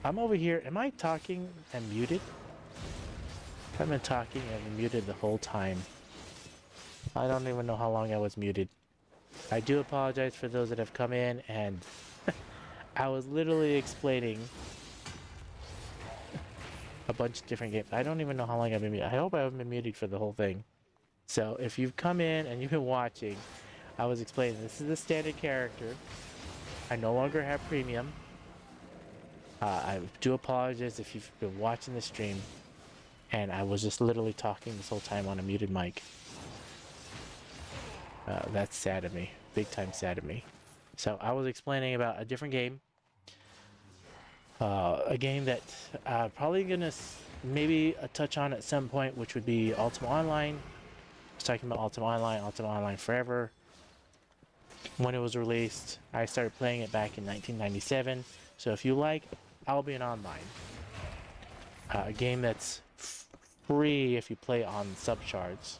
I'm over here. Am I talking and muted? I've been talking and been muted the whole time. I don't even know how long I was muted. I do apologize for those that have come in, and I was literally explaining a bunch of different games. I don't even know how long I've been muted. I hope I haven't been muted for the whole thing. So if you've come in and you've been watching, I was explaining this is the standard character. I no longer have premium. I do apologize if you've been watching the stream and I was just literally talking this whole time on a muted mic. That's sad of me. Big time sad of me. So I was explaining about a different game. A game that probably gonna maybe touch on at some point, which would be Ultima Online. I was talking about Ultima Online Forever. When it was released, I started playing it back in 1997. So if you like Albion Online, a game that's free if you play on subshards,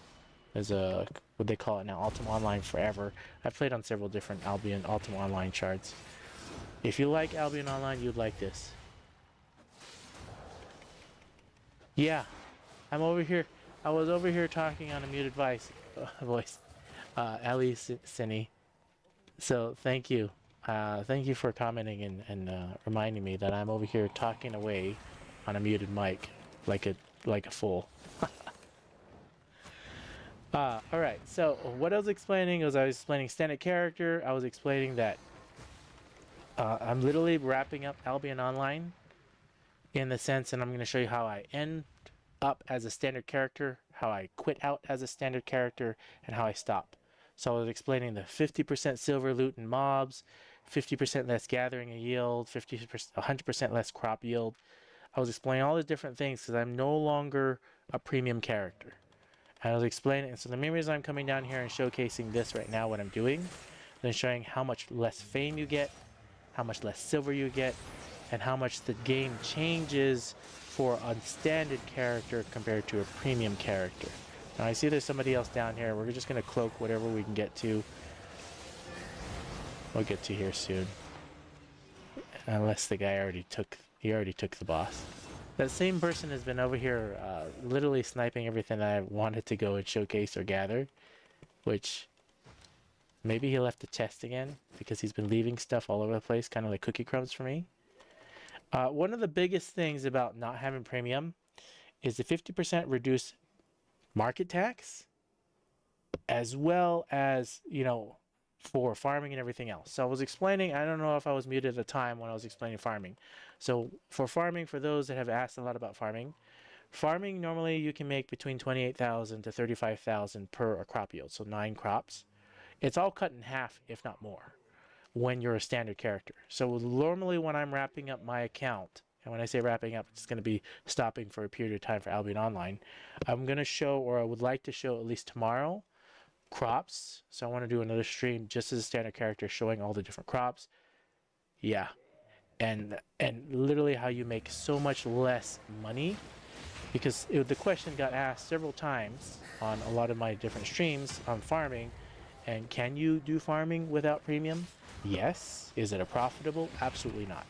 as a what they call it now, Ultima Online Forever. I've played on several different Albion Ultima Online shards. If you like Albion Online, you'd like this. Yeah, I'm over here. I was over here talking on a muted voice. Ali Cine. So thank you. Thank you for commenting and reminding me that I'm over here talking away on a muted mic like a fool. Alright, so what I was explaining was I was explaining standard character. I was explaining that I'm literally wrapping up Albion Online in the sense, and I'm going to show you how I end up as a standard character, how I quit out as a standard character, and how I stop. So I was explaining the 50% silver loot and mobs, 50% less gathering and yield, 100% less crop yield. I was explaining all the different things because I'm no longer a premium character. And I was explaining, so the main reason I'm coming down here and showcasing this right now, what I'm doing, then showing how much less fame you get, how much less silver you get, and how much the game changes for a standard character compared to a premium character. Now I see there's somebody else down here. We're just going to cloak whatever we can get to. We'll get to here soon. Unless the guy already took the boss. That same person has been over here literally sniping everything that I wanted to go and showcase or gather. Which, maybe he left the chest again because he's been leaving stuff all over the place, kind of like cookie crumbs for me. One of the biggest things about not having premium is the 50% reduced market tax, as well as, you know, for farming and everything else. So I was explaining, I don't know if I was muted at the time when I was explaining farming. So for farming, for those that have asked a lot about farming, normally you can make between 28,000 to 35,000 per a crop yield, so 9 crops. It's all cut in half, if not more, when you're a standard character. So normally when I'm wrapping up my account, and when I say wrapping up, it's going to be stopping for a period of time for Albion Online, I'm going to show, or I would like to show at least tomorrow, crops. So I want to do another stream just as a standard character showing all the different crops. Yeah. And literally how you make so much less money, because the question got asked several times on a lot of my different streams on farming, and can you do farming without premium? Yes. Is it a profitable? Absolutely not.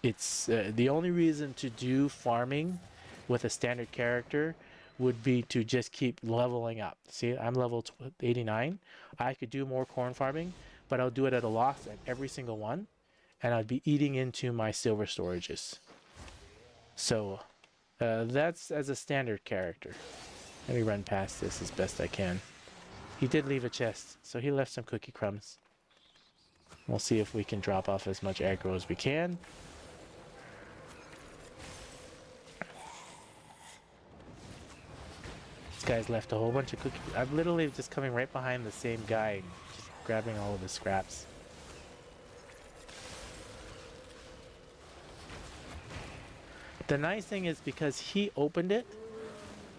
It's the only reason to do farming with a standard character would be to just keep leveling up. See, I'm level 89. I could do more corn farming, but I'll do it at a loss at every single one, and I'd be eating into my silver storages. So that's as a standard character. Let me run past this as best I can. He did leave a chest, so he left some cookie crumbs. We'll see if we can drop off as much aggro as we can. This guy's left a whole bunch of cookies. I'm literally just coming right behind the same guy and just grabbing all of his scraps. The nice thing is because he opened it,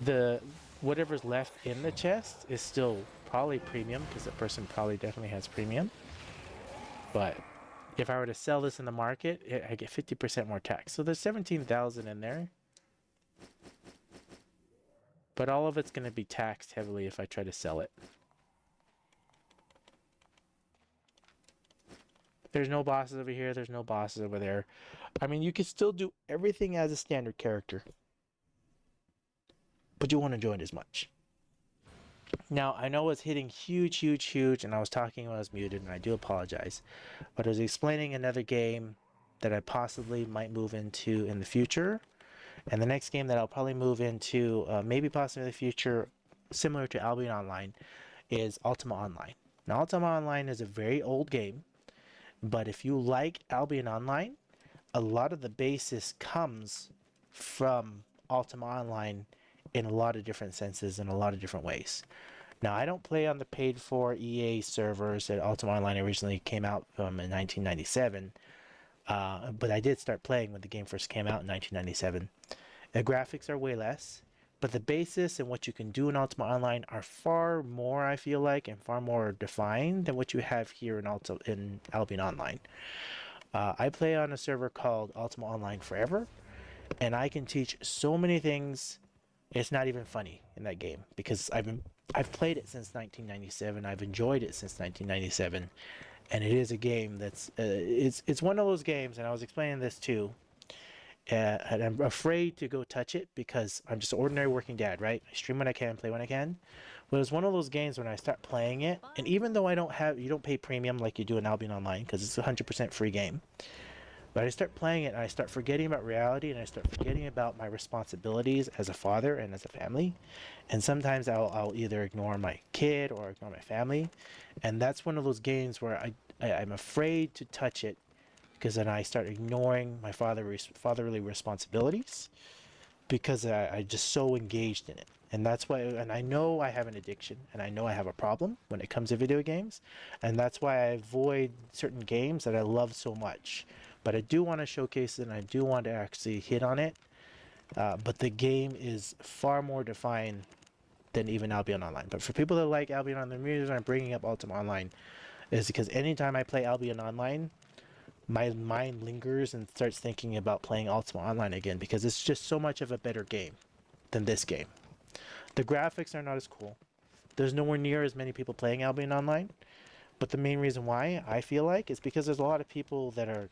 the whatever's left in the chest is still probably premium, because the person probably definitely has premium. But if I were to sell this in the market, I get 50% more tax. So there's 17,000 in there. But all of it's going to be taxed heavily if I try to sell it. There's no bosses over here. There's no bosses over there. I mean, you can still do everything as a standard character, but you won't enjoy it as much. Now, I know it's hitting huge, huge, huge, and I was talking when I was muted, and I do apologize. But I was explaining another game that I possibly might move into in the future. And the next game that I'll probably move into, maybe possibly in the future, similar to Albion Online, is Ultima Online. Now, Ultima Online is a very old game, but if you like Albion Online, a lot of the basis comes from Ultima Online in a lot of different senses, in a lot of different ways. Now, I don't play on the paid for EA servers that Ultima Online originally came out from in 1997, but I did start playing when the game first came out in 1997. The graphics are way less, but the basis and what you can do in Ultima Online are far more, I feel like, and far more defined than what you have here in Albion Online. I play on a server called Ultima Online Forever, and I can teach so many things. It's not even funny in that game because I've played it since 1997. I've enjoyed it since 1997, and it is a game that's it's one of those games. And I was explaining this too. And I'm afraid to go touch it because I'm just an ordinary working dad, right? I stream when I can, play when I can. But it's one of those games when I start playing it, and even though you don't pay premium like you do in Albion Online because it's a 100% free game. But I start playing it and I start forgetting about reality and I start forgetting about my responsibilities as a father and as a family. And sometimes I'll either ignore my kid or ignore my family. And that's one of those games where I'm afraid to touch it because then I start ignoring my fatherly responsibilities because I just so engaged in it. And that's why, and I know I have an addiction and I know I have a problem when it comes to video games. And that's why I avoid certain games that I love so much. But I do want to showcase it and I do want to actually hit on it. But the game is far more defined than even Albion Online. But for people that like Albion Online, the reason I'm bringing up Ultima Online is because anytime I play Albion Online, my mind lingers and starts thinking about playing Ultima Online again because it's just so much of a better game than this game. The graphics are not as cool. There's nowhere near as many people playing Albion Online. But the main reason why I feel like is because there's a lot of people that are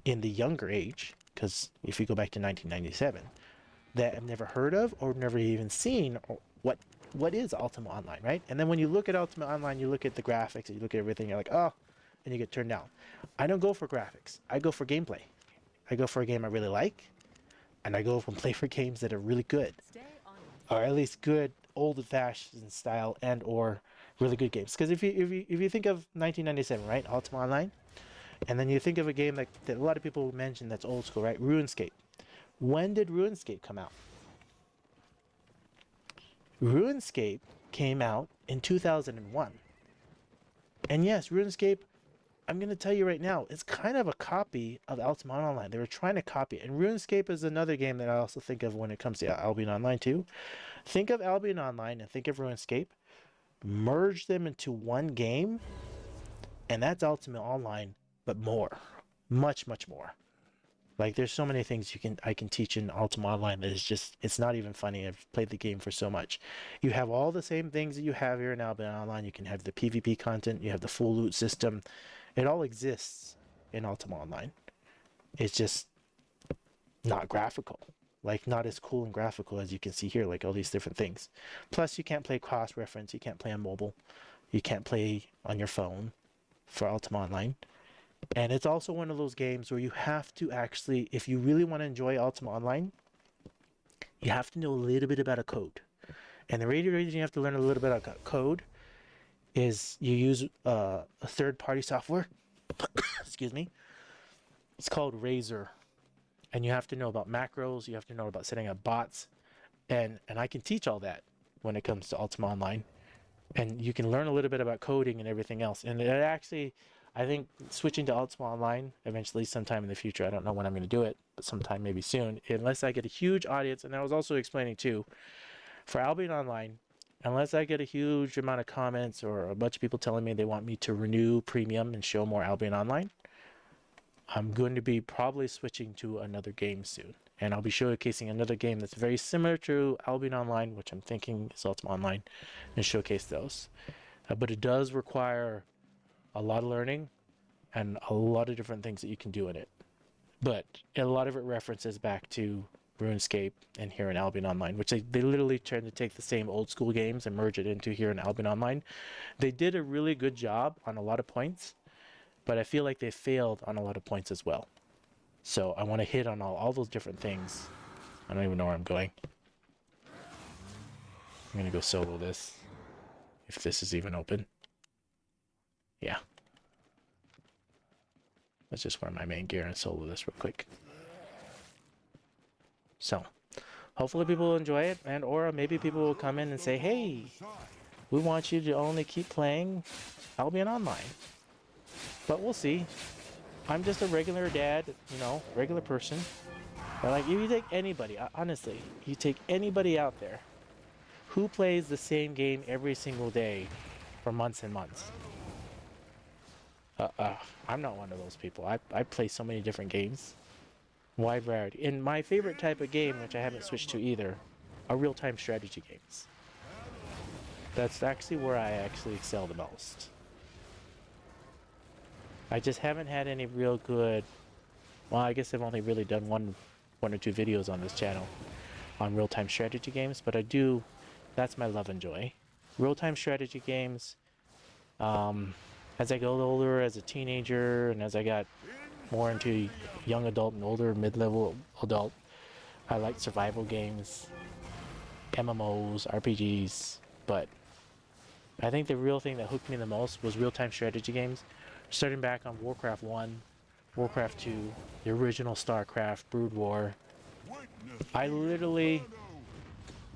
in the younger age, because if you go back to 1997, that I've never heard of or never even seen what is Ultima Online, right? And then when you look at Ultima Online, you look at the graphics, you look at everything, you're like, oh, and you get turned down. I don't go for graphics. I go for gameplay. I go for a game I really like, and I go and play for games that are really good, or at least good old-fashioned style and or really good games. Because if you think of 1997, right, Ultima Online, and then you think of a game that a lot of people mention that's old school, right, RuneScape. When did RuneScape come out? RuneScape came out in 2001. And yes, RuneScape, I'm going to tell you right now, it's kind of a copy of Ultima Online. They were trying to copy it. And RuneScape is another game that I also think of when it comes to Albion Online too. Think of Albion Online and think of RuneScape. Merge them into one game, and that's Ultima Online, but more. Much, much more. Like, there's so many things I can teach in Ultima Online that is just, it's not even funny. I've played the game for so much. You have all the same things that you have here in Albion Online. You can have the PvP content. You have the full loot system. It all exists in Ultima Online. It's just not graphical. Like, not as cool and graphical as you can see here, like all these different things. Plus, you can't play cross-reference. You can't play on mobile. You can't play on your phone for Ultima Online. And it's also one of those games where you have to actually, if you really want to enjoy Ultima Online, you have to know a little bit about a code. And the reason you have to learn a little bit about code is you use a third-party software. Excuse me. It's called Razor. And you have to know about macros. You have to know about setting up bots. And I can teach all that when it comes to Ultima Online. And you can learn a little bit about coding and everything else. And it actually, I think switching to Ultima Online eventually sometime in the future, I don't know when I'm going to do it, but sometime maybe soon, unless I get a huge audience. And I was also explaining too, for Albion Online, unless I get a huge amount of comments or a bunch of people telling me they want me to renew premium and show more Albion Online, I'm going to be probably switching to another game soon. And I'll be showcasing another game that's very similar to Albion Online, which I'm thinking is Ultima Online, and showcase those. But it does require a lot of learning and a lot of different things that you can do in it. But a lot of it references back to RuneScape and here in Albion Online, which they literally tried to take the same old school games and merge it into here in Albion Online. They did a really good job on a lot of points, but I feel like they failed on a lot of points as well. So I want to hit on all those different things. I don't even know where I'm going. I'm going to go solo this, if this is even open. Yeah. Let's just wear my main gear and solo this real quick. So, hopefully people will enjoy it, and or maybe people will come in and say, hey, we want you to only keep playing Albion Online. But we'll see. I'm just a regular dad, you know, regular person. But like, if you take anybody, honestly, you take anybody out there who plays the same game every single day for months and months. I'm not one of those people. I play so many different games. Wide variety. And my favorite type of game, which I haven't switched to either, are real-time strategy games. That's actually where I actually excel the most. I just haven't had any real good... Well, I guess I've only really done one or two videos on this channel on real-time strategy games, but I do... That's my love and joy. Real-time strategy games... as I got older, as a teenager, and as I got more into young adult and older mid-level adult, I like survival games, MMOs, RPGs, but I think the real thing that hooked me the most was real-time strategy games, starting back on Warcraft 1, Warcraft 2, the original StarCraft, Brood War. I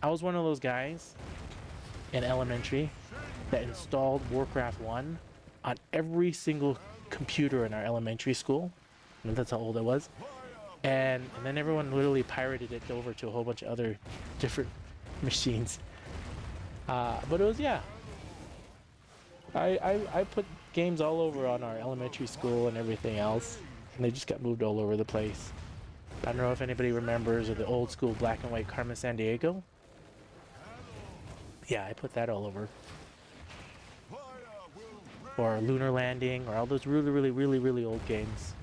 was one of those guys in elementary that installed Warcraft 1 on every single computer in our elementary school. And that's how old I was. And then everyone literally pirated it over to a whole bunch of other different machines. But it was, yeah. I put games all over on our elementary school and everything else. And they just got moved all over the place. I don't know if anybody remembers the old school black and white Carmen Sandiego. Yeah, I put that all over. Or Lunar Landing, or all those really old games.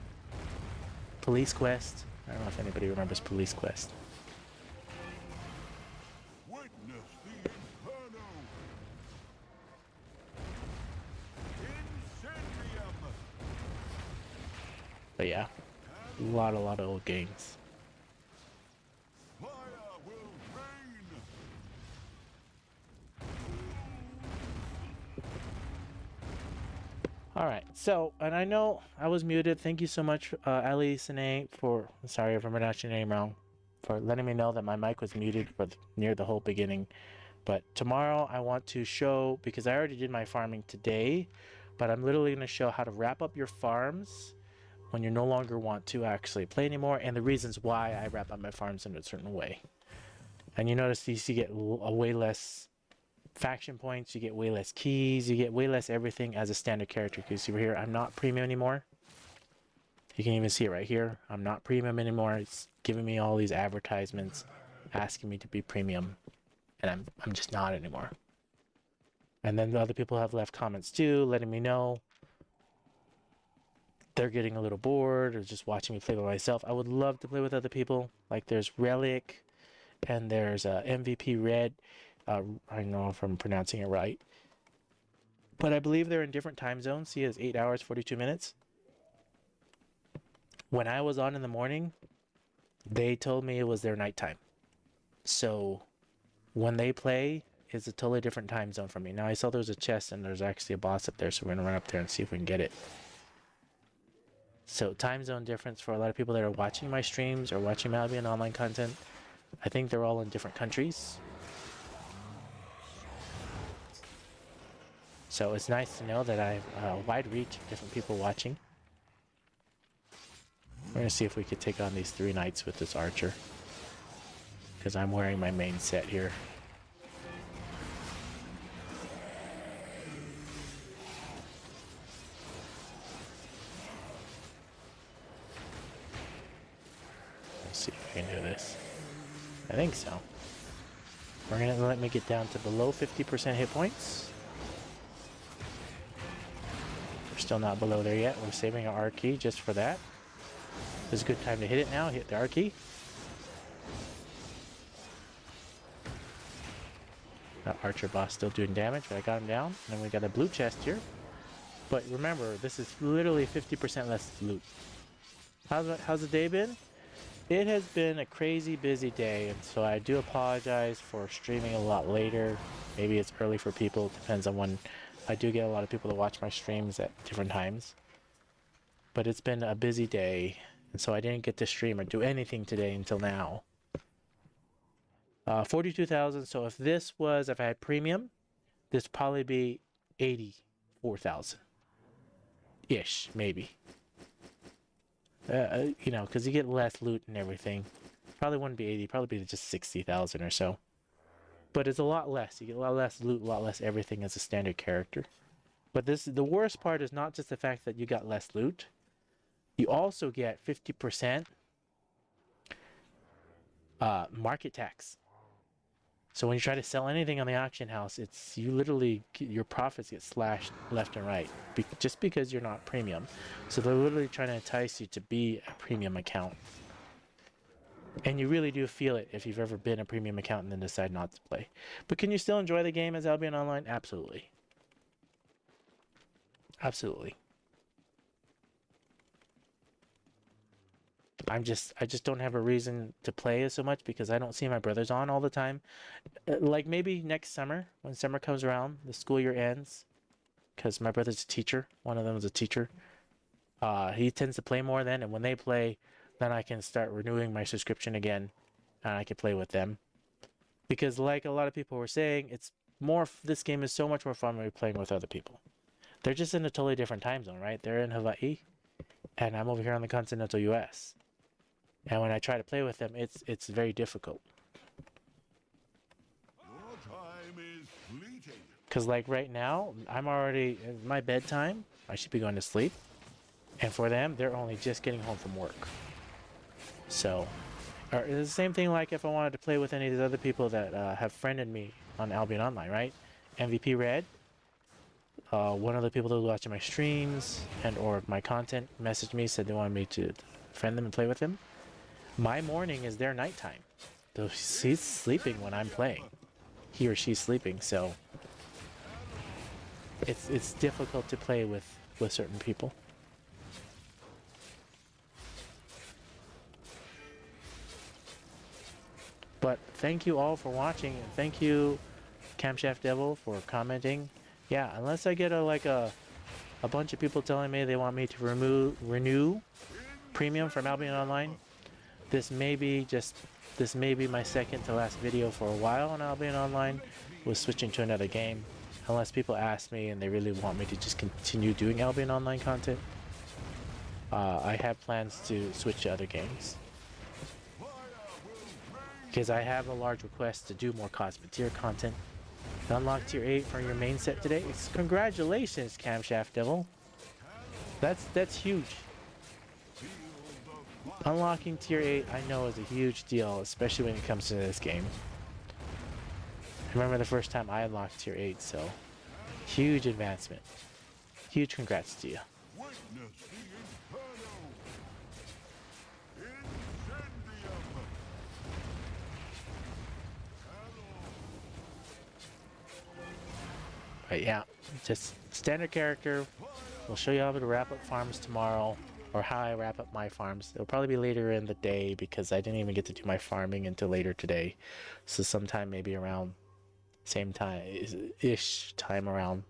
Police Quest. I don't know if anybody remembers Police Quest. But yeah, a lot of old games. Alright, so, and I know I was muted. Thank you so much, Ali Sine, for, sorry if I'm pronouncing your name wrong, for letting me know that my mic was muted for near the whole beginning. But tomorrow I want to show, because I already did my farming today, but I'm literally going to show how to wrap up your farms when you no longer want to actually play anymore, and the reasons why I wrap up my farms in a certain way. And you notice you get a way less faction points, you get way less keys, you get way less everything as a standard character. You see over here, I'm not premium anymore. You can even see it right here. I'm not premium anymore. It's giving me all these advertisements asking me to be premium, and I'm just not anymore. And then the other people have left comments too, letting me know they're getting a little bored or just watching me play by myself. I would love to play with other people. Like there's Relic and there's MVP Red. I don't know if I'm pronouncing it right, but I believe they're in different time zones. See, it's 8 hours, 42 minutes. When I was on in the morning, they told me it was their nighttime. So when they play, it's a totally different time zone from me. Now I saw there's a chest and there's actually a boss up there, so we're gonna run up there and see if we can get it. So time zone difference for a lot of people that are watching my streams or watching my Albion Online content. I think they're all in different countries. So it's nice to know that I have a wide reach of different people watching. We're going to see if we could take on these 3 knights with this archer, because I'm wearing my main set here. Let's see if we can do this. I think so. We're going to let me get down to below 50% hit points. We're still not below there yet. We're saving our R key just for that. It's a good time to hit it now. Hit the R key. That archer boss still doing damage, but I got him down. And then we got a blue chest here. But remember, this is literally 50% less loot. How's the day been? It has been a crazy busy day, and so I do apologize for streaming a lot later. Maybe it's early for people. It depends on when. I do get a lot of people to watch my streams at different times. But it's been a busy day, and so I didn't get to stream or do anything today until now. 42,000. So if I had premium, this would probably be 84,000 ish, maybe. You know, because you get less loot and everything. Probably wouldn't be 80, probably be just 60,000 or so. But it's a lot less. You get a lot less loot, a lot less everything as a standard character. But the worst part is not just the fact that you got less loot. You also get 50% market tax. So when you try to sell anything on the auction house, you literally, your profits get slashed left and right just because you're not premium. So they're literally trying to entice you to be a premium account. And you really do feel it if you've ever been a premium account and then decide not to play. But can you still enjoy the game as Albion Online? Absolutely. Absolutely. I just don't have a reason to play it so much because I don't see my brothers on all the time. Like maybe next summer, when summer comes around, the school year ends, because my brother's a teacher. One of them is a teacher. He tends to play more then, and when they play, then I can start renewing my subscription again, and I can play with them. Because like a lot of people were saying, this game is so much more fun when you're playing with other people. They're just in a totally different time zone, right? They're in Hawaii, and I'm over here on the continental US. And when I try to play with them, it's very difficult. Because like right now, I'm already in my bedtime. I should be going to sleep. And for them, they're only just getting home from work. So, it's the same thing like if I wanted to play with any of these other people that have friended me on Albion Online, right? MVP Red, one of the people that was watching my streams and or my content messaged me, said they wanted me to friend them and play with them. My morning is their nighttime. So he's sleeping when I'm playing. He or she's sleeping, so it's difficult to play with certain people. But thank you all for watching, and thank you Camshaft Devil for commenting. Yeah, unless I get a bunch of people telling me they want me to renew premium from Albion Online, this may be my second to last video for a while on Albion Online, with switching to another game. Unless people ask me and they really want me to just continue doing Albion Online content. I have plans to switch to other games. Because I have a large request to do more Cosmic Tier content. Unlock Tier 8 for your main set today. Congratulations, Camshaft Devil. That's huge. Unlocking Tier 8 I know is a huge deal, especially when it comes to this game. I remember the first time I unlocked Tier 8, so huge advancement. Huge congrats to you. But yeah, just standard character. We'll show you how to wrap up farms tomorrow, or how I wrap up my farms. It'll probably be later in the day because I didn't even get to do my farming until later today. So sometime maybe around same time-ish time around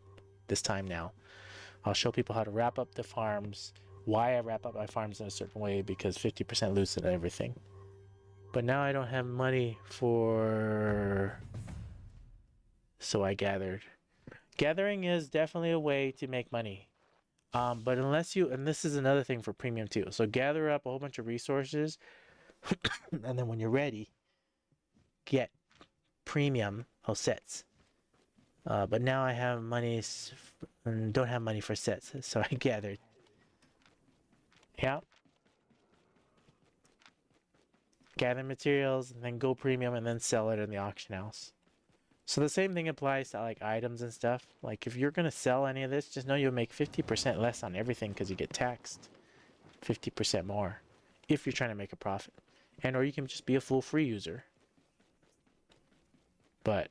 this time now. I'll show people how to wrap up the farms, why I wrap up my farms in a certain way, because 50% loosen and everything. But now I don't have money for... So I gathered. Gathering is definitely a way to make money. But unless you, and this is another thing for premium too. So gather up a whole bunch of resources, and then when you're ready, get premium sets. But now I have money, and don't have money for sets, so I gathered. Yeah. Gather materials, and then go premium, and then sell it in the auction house. So the same thing applies to like items and stuff. Like if you're gonna sell any of this, just know you'll make 50% less on everything because you get taxed 50% more if you're trying to make a profit. And or you can just be a full free user. But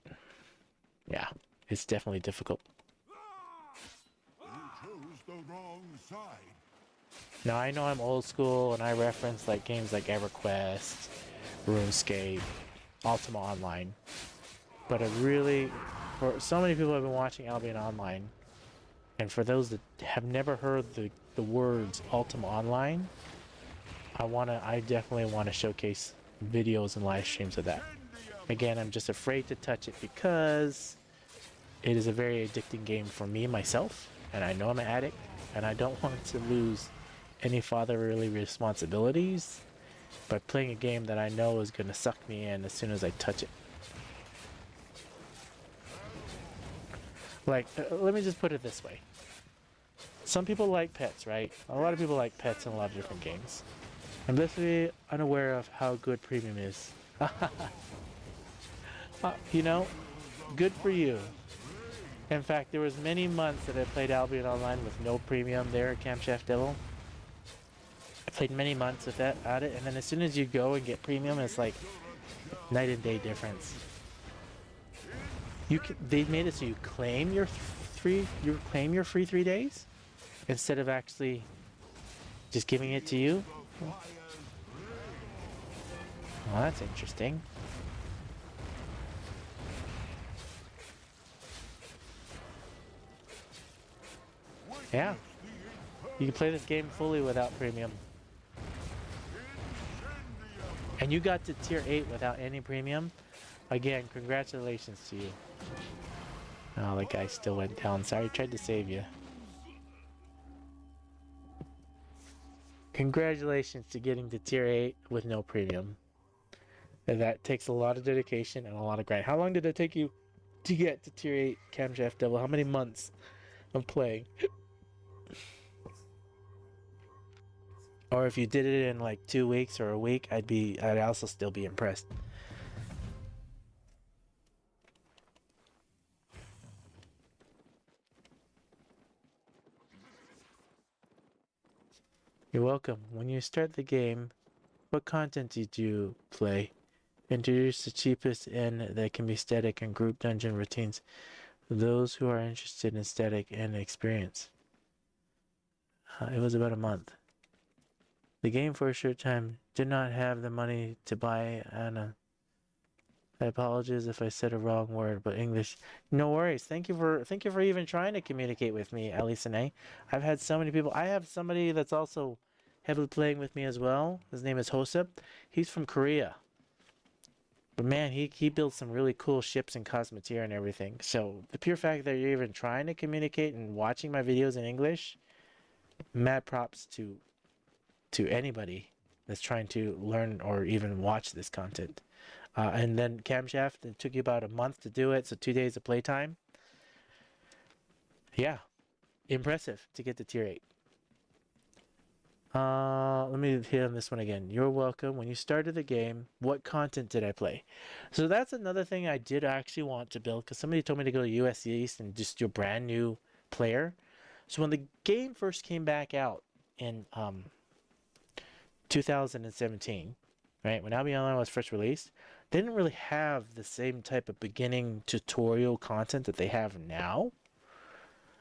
yeah, it's definitely difficult. You chose the wrong side. Now I know I'm old school and I reference like games like EverQuest, RuneScape, Ultima Online. But I really, for so many people have been watching Albion Online, and for those that have never heard the words Ultima Online, I definitely want to showcase videos and live streams of that. Again, I'm just afraid to touch it because it is a very addicting game for me myself, and I know I'm an addict, and I don't want to lose any fatherly responsibilities by playing a game that I know is going to suck me in as soon as I touch it. Like, let me just put it this way. Some people like pets, right? A lot of people like pets and love different games. I'm literally unaware of how good premium is. You know, good for you. In fact, there was many months that I played Albion Online with no premium there at Camp Chef Devil. I played many months with that at it, and then as soon as you go and get premium, it's like night and day difference. They made it so you claim your free 3 days instead of actually just giving it to you. Well, that's interesting. Yeah, you can play this game fully without premium. And you got to tier 8 without any premium. Again, congratulations to you. Oh, the guy still went down. Sorry, tried to save you. Congratulations to getting to tier 8 with no premium. And that takes a lot of dedication and a lot of grind. How long did it take you to get to tier 8 Camshaft Devil? How many months of playing? Or if you did it in like 2 weeks or a week, I'd also still be impressed. You're welcome. When you start the game, what content did you play? Introduce the cheapest end that can be static and group dungeon routines for those who are interested in static and experience. It was about a month. The game for a short time did not have the money to buy Anna. I apologize if I said a wrong word, but English. No worries. Thank you for even trying to communicate with me, Alisane. I've had so many people. I have somebody that's also heavily playing with me as well. His name is Hosep. He's from Korea. But man, he built some really cool ships and cosmeteer and everything. So the pure fact that you're even trying to communicate and watching my videos in English, mad props to anybody that's trying to learn or even watch this content. And then Camshaft, it took you about a month to do it, so 2 days of playtime. Yeah, impressive to get to tier 8. Let me hit on this one again. You're welcome. When you started the game, what content did I play? So that's another thing I did actually want to build, because somebody told me to go to US East and just do a brand new player. So when the game first came back out in 2017, right, when Albion Online was first released, they didn't really have the same type of beginning tutorial content that they have now.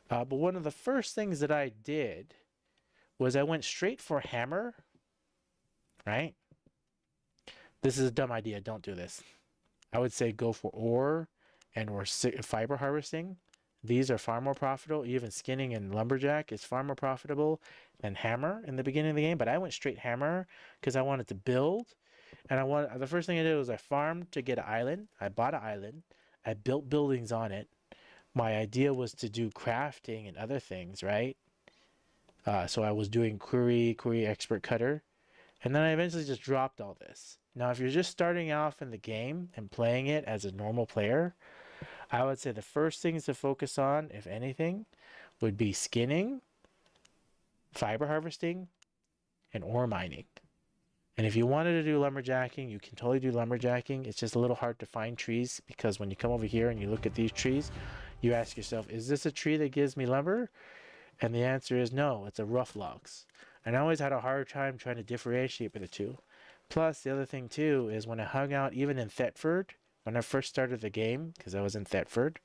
But one of the first things that I did was I went straight for hammer, right? This is a dumb idea. Don't do this. I would say go for ore and or fiber harvesting. These are far more profitable. Even skinning and lumberjack is far more profitable than hammer in the beginning of the game. But I went straight hammer because I wanted to build. And the first thing I did was I farmed to get an island. I bought an island. I built buildings on it. My idea was to do crafting and other things, right? So I was doing query expert cutter. And then I eventually just dropped all this. Now, if you're just starting off in the game and playing it as a normal player, I would say the first things to focus on, if anything, would be skinning, fiber harvesting, and ore mining. And if you wanted to do lumberjacking, you can totally do lumberjacking. It's just a little hard to find trees because when you come over here and you look at these trees, you ask yourself, is this a tree that gives me lumber? And the answer is no, it's a rough logs. And I always had a hard time trying to differentiate between the two. Plus, the other thing too is when I hung out even in Thetford, when I first started the game, because I was in Thetford,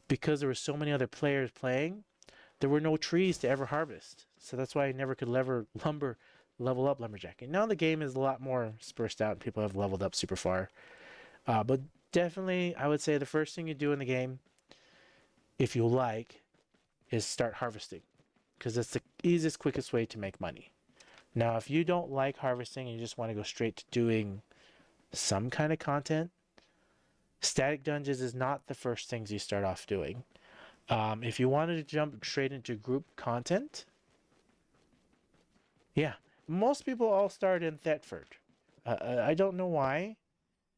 because there were so many other players playing, there were no trees to ever harvest. So that's why I never could level up lumberjacking. Now the game is a lot more dispersed out and people have leveled up super far. But definitely, I would say the first thing you do in the game, if you like, is start harvesting. Because it's the easiest, quickest way to make money. Now, if you don't like harvesting and you just want to go straight to doing some kind of content, static dungeons is not the first things you start off doing. If you wanted to jump straight into group content, yeah, most people all start in Thetford. I don't know why,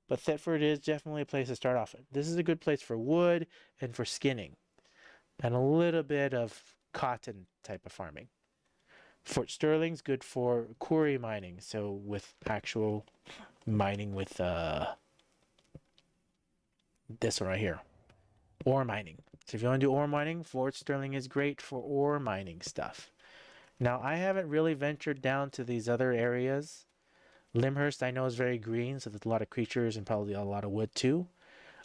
but Thetford is definitely a place to start off. This is a good place for wood and for skinning, and a little bit of cotton type of farming. Fort Sterling's good for quarry mining, so with actual mining with this one right here, ore mining. So if you want to do ore mining, Fort Sterling is great for ore mining stuff. Now, I haven't really ventured down to these other areas. Limhurst, I know, is very green, so there's a lot of creatures and probably a lot of wood too.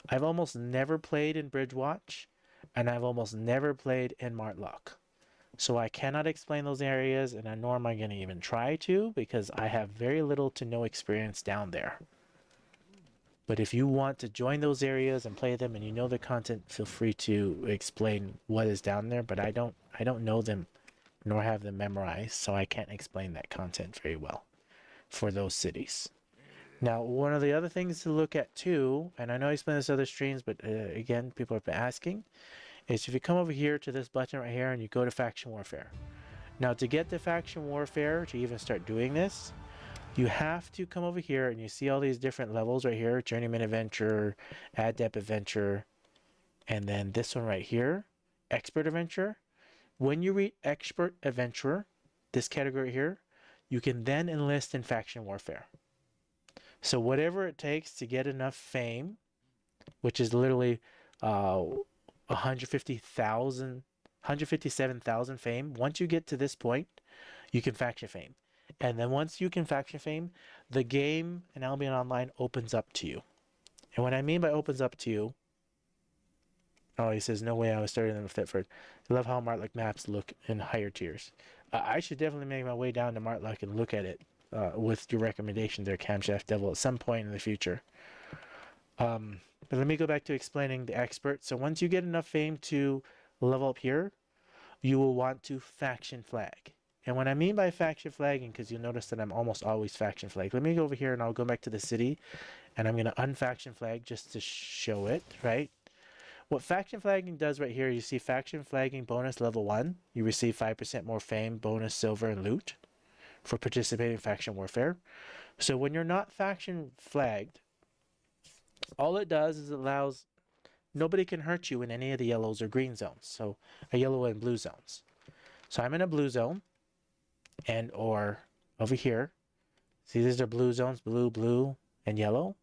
I've almost never played in Bridgewatch, and I've almost never played in Martlock. So I cannot explain those areas, and nor am I going to even try to, because I have very little to no experience down there. But if you want to join those areas and play them and you know the content, feel free to explain what is down there, but I don't know them nor have them memorized, so I can't explain that content very well for those cities. Now, one of the other things to look at too, and I know I explained this in other streams, but again, people have been asking, is if you come over here to this button right here and you go to Faction Warfare. Now, to get to Faction Warfare, to even start doing this, you have to come over here and you see all these different levels right here, Journeyman Adventure, Adept Adventure, and then this one right here, Expert Adventure. When you reach Expert Adventurer, this category here, you can then enlist in Faction Warfare. So whatever it takes to get enough fame, which is literally 157,000 fame, once you get to this point, you can faction fame. And then once you can faction fame, the game in Albion Online opens up to you. And what I mean by opens up to you, oh, he says, no way I was starting them with Thetford. I love how Martlock maps look in higher tiers. I should definitely make my way down to Martlock and look at it with your recommendation there, Camshaft Devil, at some point in the future. But let me go back to explaining the expert. So once you get enough fame to level up here, you will want to faction flag. And what I mean by faction flagging, because you'll notice that I'm almost always faction flag. Let me go over here and I'll go back to the city and I'm going to unfaction flag just to show it, right? What faction flagging does right here, you see faction flagging bonus level 1. You receive 5% more fame, bonus, silver, and loot for participating in faction warfare. So when you're not faction flagged, all it does is it allows nobody can hurt you in any of the yellows or green zones. So a yellow and blue zones. So I'm in a blue zone and or over here. See, these are blue zones, blue, blue, and yellow.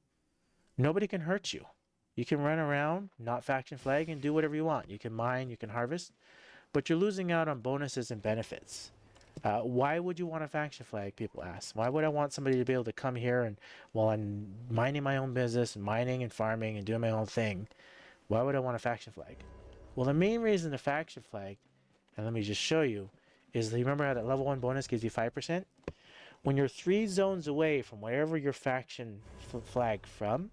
Nobody can hurt you. You can run around, not faction flag, and do whatever you want. You can mine, you can harvest, but you're losing out on bonuses and benefits. Why would you want a faction flag, people ask? Why would I want somebody to be able to come here and while I'm minding my own business, mining and farming and doing my own thing, why would I want a faction flag? Well, the main reason the faction flag, and let me just show you, is you remember how that level 1 bonus gives you 5%? When you're 3 zones away from wherever your faction flag from,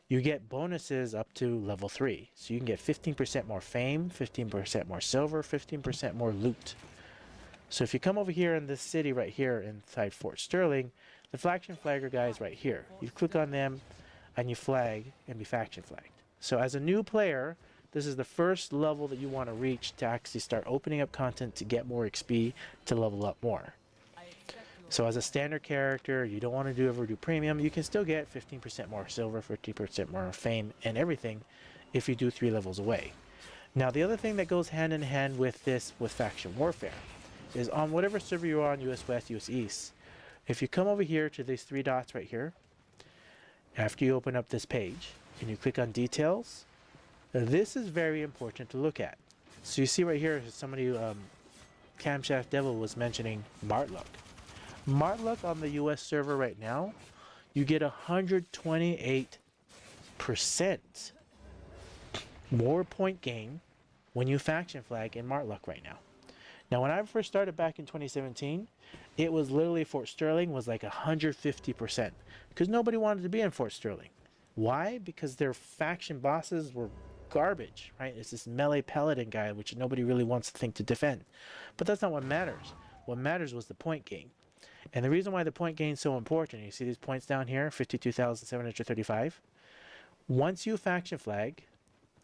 you get bonuses up to level 3. So you can get 15% more fame, 15% more silver, 15% more loot. So if you come over here in this city right here inside Fort Sterling, the faction flagger guy is right here. You click on them and you flag and be faction flagged. So as a new player, this is the first level that you want to reach to actually start opening up content to get more XP to level up more. So as a standard character, you don't want to ever do premium, you can still get 15% more silver, 50% more fame, and everything if you do 3 levels away. Now the other thing that goes hand in hand with this, with faction warfare, is on whatever server you're on, US West, US East, If you come over here to these three dots right here, after you open up this page and you click on details, this is very important to look at. So you see right here, somebody, Camshaft Devil was mentioning Martluck. Martluck on the US server right now, you get 128% more point gain when you faction flag in Martluck right now. Now, when I first started back in 2017, it was literally Fort Sterling was like 150% because nobody wanted to be in Fort Sterling. Why? Because their faction bosses were garbage, right? It's this melee paladin guy, which nobody really wants to think to defend. But that's not what matters. What matters was the point gain. And the reason why the point gain is so important, you see these points down here, 52,735. Once you faction flag,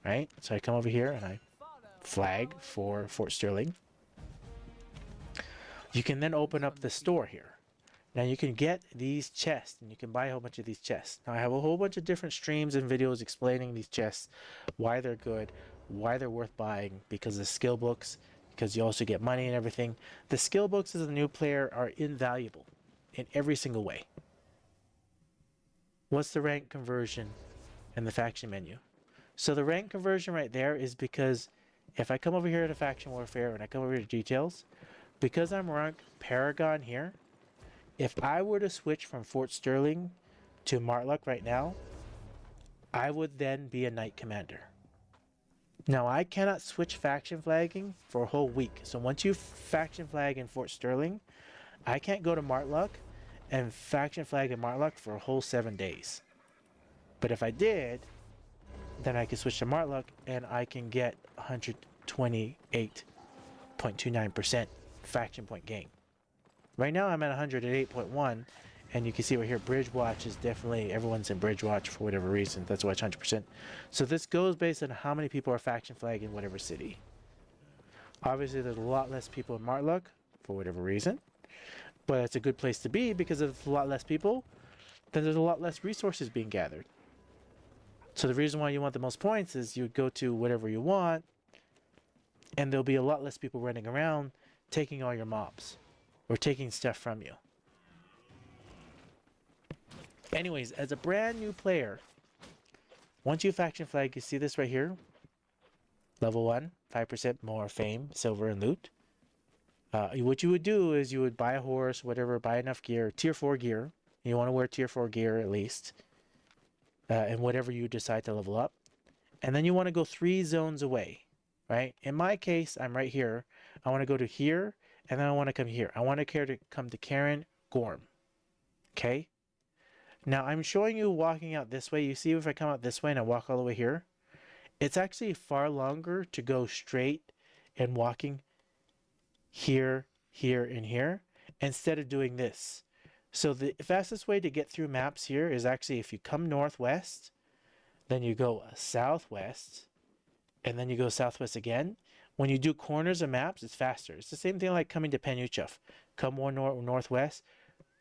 right? So I come over here and I flag for Fort Sterling. You can then open up the store here. Now you can get these chests and you can buy a whole bunch of these chests. Now I have a whole bunch of different streams and videos explaining these chests, why they're good, why they're worth buying, because of skill books, because you also get money and everything. The skill books as a new player are invaluable in every single way. What's the rank conversion in the faction menu? So the rank conversion right there is because if I come over here to faction warfare and I come over here to details, because I'm ranked Paragon here, if I were to switch from Fort Sterling to Martluck right now, I would then be a Knight Commander. Now I cannot switch faction flagging for a whole week. So once you faction flag in Fort Sterling, I can't go to Martluck and faction flag in Martluck for a whole 7 days. But if I did, then I can switch to Martluck and I can get 128.29% faction point gain. Right now I'm at 108.1, and you can see right here Bridge Watch is definitely, everyone's in Bridge Watch for whatever reason. That's why it's 100%. So this goes based on how many people are faction flagging whatever city. Obviously there's a lot less people in Martluck for whatever reason, but it's a good place to be because if there's a lot less people, then there's a lot less resources being gathered. So the reason why you want the most points is you go to whatever you want, and there'll be a lot less people running around taking all your mobs or taking stuff from you. Anyways, as a brand new player, once you faction flag, you see this right here. Level 1, 5% more fame, silver, and loot. What you would do is you would buy a horse, whatever, buy enough gear, tier 4 gear. You want to wear tier 4 gear at least. And whatever you decide to level up. And then you want to go 3 zones away, right? In my case, I'm right here. I want to go to here, and then I want to come here. I want to come to Karen Gorm. Okay? Now, I'm showing you walking out this way. You see if I come out this way and I walk all the way here, it's actually far longer to go straight and walking here, here, and here, instead of doing this. So the fastest way to get through maps here is actually if you come northwest, then you go southwest, and then you go southwest again. When you do corners of maps, it's faster. It's the same thing like coming to Penuchef. Come one northwest,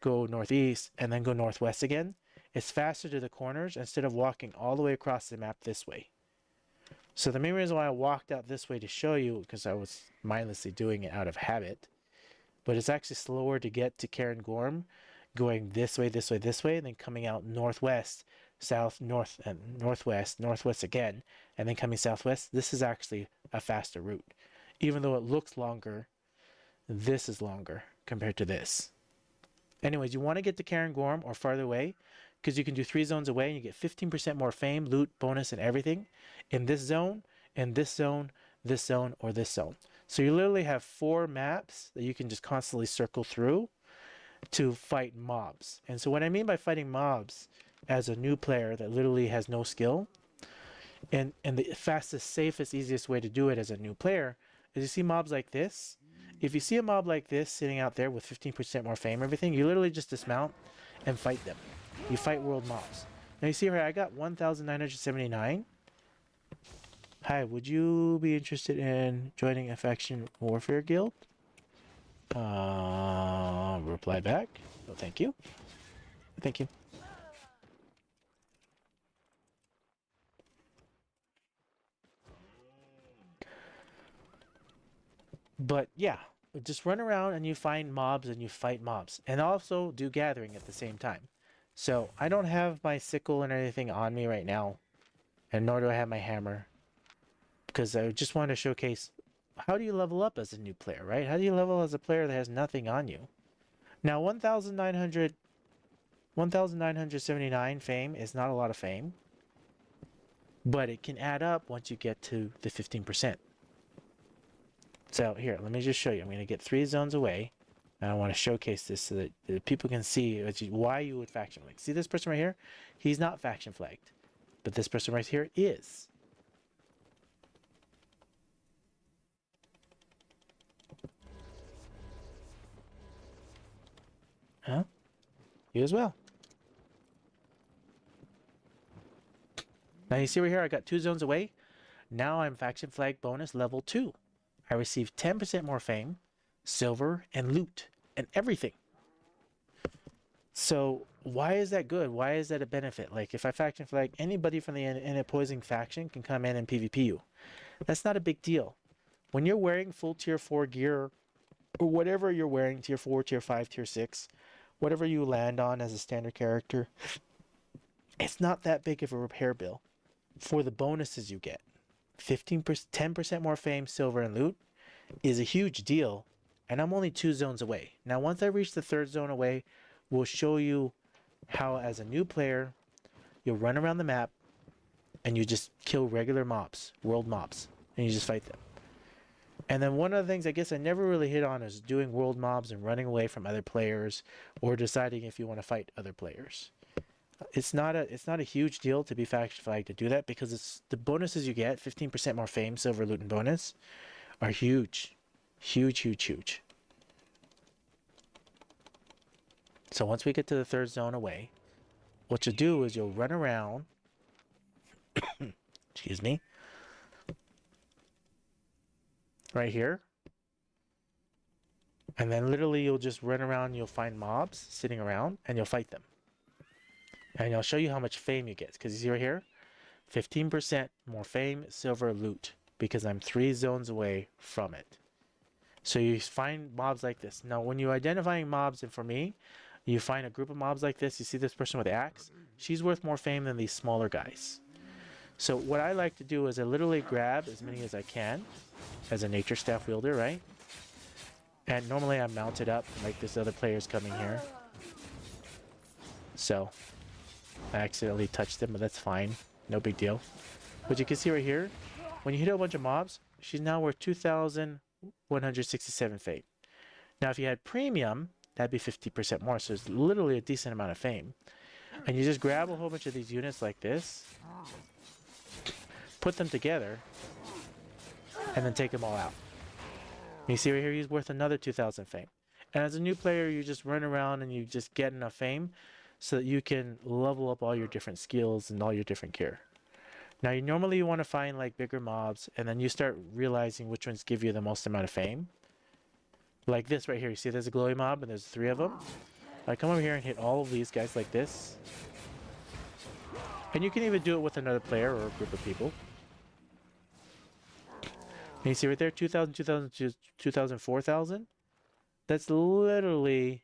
go northeast, and then go northwest again. It's faster to the corners instead of walking all the way across the map this way. So the main reason why I walked out this way to show you, because I was mindlessly doing it out of habit, but it's actually slower to get to Karen Gorm going this way, this way, this way, and then coming out northwest, south, north, and northwest, northwest again, and then coming southwest. This is actually a faster route. Even though it looks longer, this is longer compared to this. Anyways, you want to get to Karen Gorm or farther away because you can do 3 zones away and you get 15% more fame, loot, bonus, and everything in this zone, in this zone, this zone, or this zone. So you literally have 4 maps that you can just constantly circle through to fight mobs. And so what I mean by fighting mobs as a new player that literally has no skill, and the fastest, safest, easiest way to do it as a new player is you see mobs like this. If you see a mob like this sitting out there with 15% more fame, everything, you literally just dismount and fight them. You fight world mobs. Now you see here, I got 1,979. Hi, would you be interested in joining a faction warfare guild? Reply back. Oh, thank you. Thank you. But yeah, just run around and you find mobs and you fight mobs, and also do gathering at the same time. So I don't have my sickle and everything on me right now, and nor do I have my hammer, because I just want to showcase how do you level up as a new player, right? How do you level as a player that has nothing on you? Now 1,979 fame is not a lot of fame, but it can add up once you get to the 15%. So here, let me just show you. I'm going to get 3 zones away. And I want to showcase this so that people can see why you would faction flag. See this person right here? He's not faction flagged. But this person right here is. Huh? You as well. Now you see right here, I got 2 zones away. Now I'm faction flag bonus level 2. I receive 10% more fame, silver, and loot, and everything. So why is that good? Why is that a benefit? Like if I faction flag, anybody from the opposing faction can come in and PvP you. That's not a big deal. When you're wearing full tier 4 gear, or whatever you're wearing, tier 4, tier 5, tier 6, whatever you land on as a standard character, it's not that big of a repair bill for the bonuses you get. 10% more fame, silver, and loot is a huge deal, and I'm only 2 zones away. Now, once I reach the 3rd zone away, we'll show you how, as a new player, you'll run around the map and you just kill regular mobs, world mobs, and you just fight them. And then one of the things I guess I never really hit on is doing world mobs and running away from other players, or deciding if you want to fight other players. It's not a huge deal to be faction flagged to do that, because it's the bonuses you get, 15% more fame, silver, loot, and bonus, are huge. Huge, huge, huge. So once we get to the 3rd zone away, what you'll do is you'll run around, excuse me, right here, and then literally you'll just run around, you'll find mobs sitting around, and you'll fight them. And I'll show you how much fame you get, because you see right here, 15% more fame, silver, loot, because I'm 3 zones away from it. So you find mobs like this. Now, when you're identifying mobs, and for me, you find a group of mobs like this, you see this person with the axe, she's worth more fame than these smaller guys. So what I like to do is I literally grab as many as I can as a nature staff wielder, right? And normally I'm mounted up like this other player's coming here. So I accidentally touched them, but that's fine. No big deal. But you can see right here, when you hit a bunch of mobs, she's now worth 2,167 fame. Now if you had premium, that'd be 50% more, so it's literally a decent amount of fame. And you just grab a whole bunch of these units like this, put them together, and then take them all out. You see right here, he's worth another 2,000 fame. And as a new player, you just run around and you just get enough fame so that you can level up all your different skills and all your different gear. Now, normally you want to find like bigger mobs, and then you start realizing which ones give you the most amount of fame. Like this right here, you see there's a glowy mob and there's 3 of them. I come over here and hit all of these guys like this. And you can even do it with another player or a group of people. And you see right there, 2,000, 2,000, 2,000, 4,000. That's literally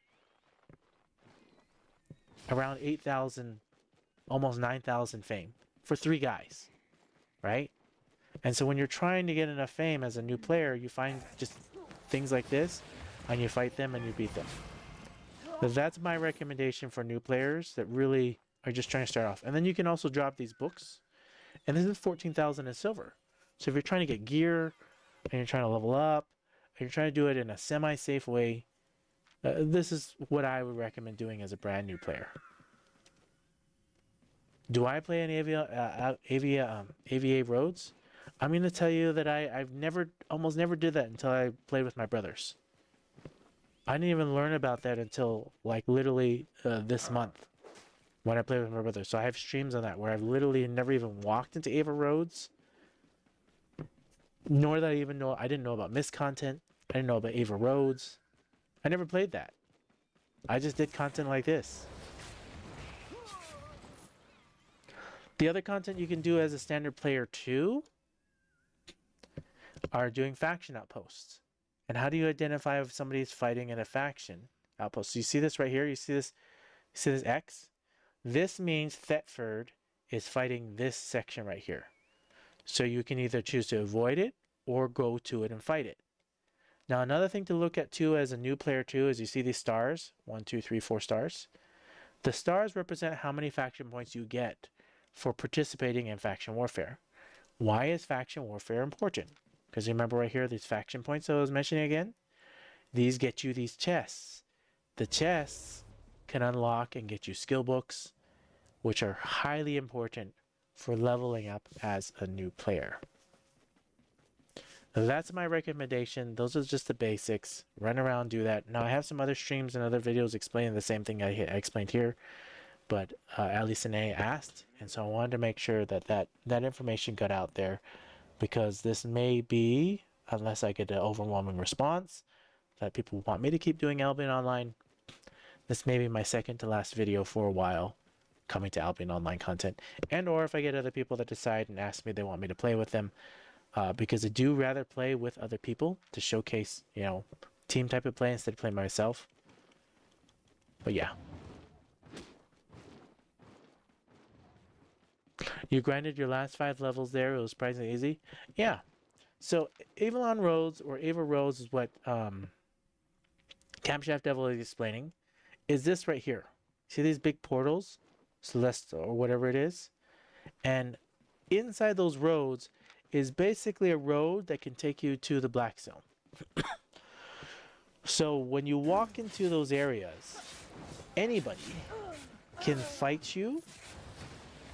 around 8,000, almost 9,000 fame for 3 guys, right? And so when you're trying to get enough fame as a new player, you find just things like this, and you fight them and you beat them. So that's my recommendation for new players that really are just trying to start off. And then you can also drop these books, and this is 14,000 in silver. So if you're trying to get gear, and you're trying to level up, and you're trying to do it in a semi-safe way, this is what I would recommend doing as a brand new player. Do I play in AVA roads? I'm going to tell you that I've almost never did that until I played with my brothers. I didn't even learn about that until like literally this month when I played with my brothers. So I have streams on that where I've literally never even walked into Ava roads, nor did I didn't know about mist content. I didn't know about Ava roads. I never played that. I just did content like this. The other content you can do as a standard player too are doing faction outposts. And how do you identify if somebody's fighting in a faction outpost? So you see this right here? You see this? You see this X? This means Thetford is fighting this section right here. So you can either choose to avoid it or go to it and fight it. Now, another thing to look at too as a new player too is you see these stars, 1, 2, 3, 4 stars. The stars represent how many faction points you get for participating in faction warfare. Why is faction warfare important? Because remember right here, these faction points that I was mentioning again, these get you these chests. The chests can unlock and get you skill books, which are highly important for leveling up as a new player. That's my recommendation. Those are just the basics. Run around, do that. Now I have some other streams and other videos explaining the same thing I explained here, but Alisane asked, and so I wanted to make sure that that information got out there, because this may be, unless I get an overwhelming response that people want me to keep doing Albion Online, this may be my second to last video for a while coming to Albion Online content, and or if I get other people that decide and ask me they want me to play with them, because I do rather play with other people to showcase, you know, team type of play instead of playing myself. But yeah. You grinded your last 5 levels there. It was surprisingly easy. Yeah. So Avalon Roads or Ava Roads is what Camshaft Devil is explaining. Is this right here? See these big portals? Celeste or whatever it is? And inside those roads is basically a road that can take you to the Black Zone. So when you walk into those areas, anybody can fight you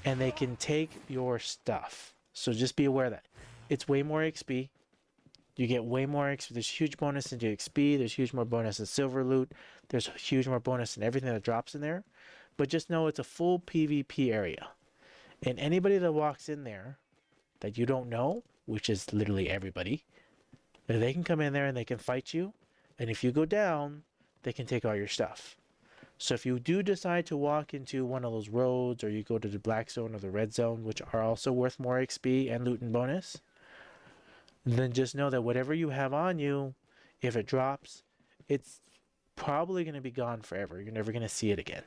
and they can take your stuff. So just be aware of that. It's way more XP. You get way more XP. There's huge bonus into XP. There's huge more bonus in silver loot. There's huge more bonus in everything that drops in there. But just know it's a full PvP area. And anybody that walks in there that you don't know, which is literally everybody, they can come in there and they can fight you. And if you go down, they can take all your stuff. So if you do decide to walk into one of those roads, or you go to the Black Zone or the Red Zone, which are also worth more XP and loot and bonus, then just know that whatever you have on you, if it drops, it's probably going to be gone forever. You're never going to see it again.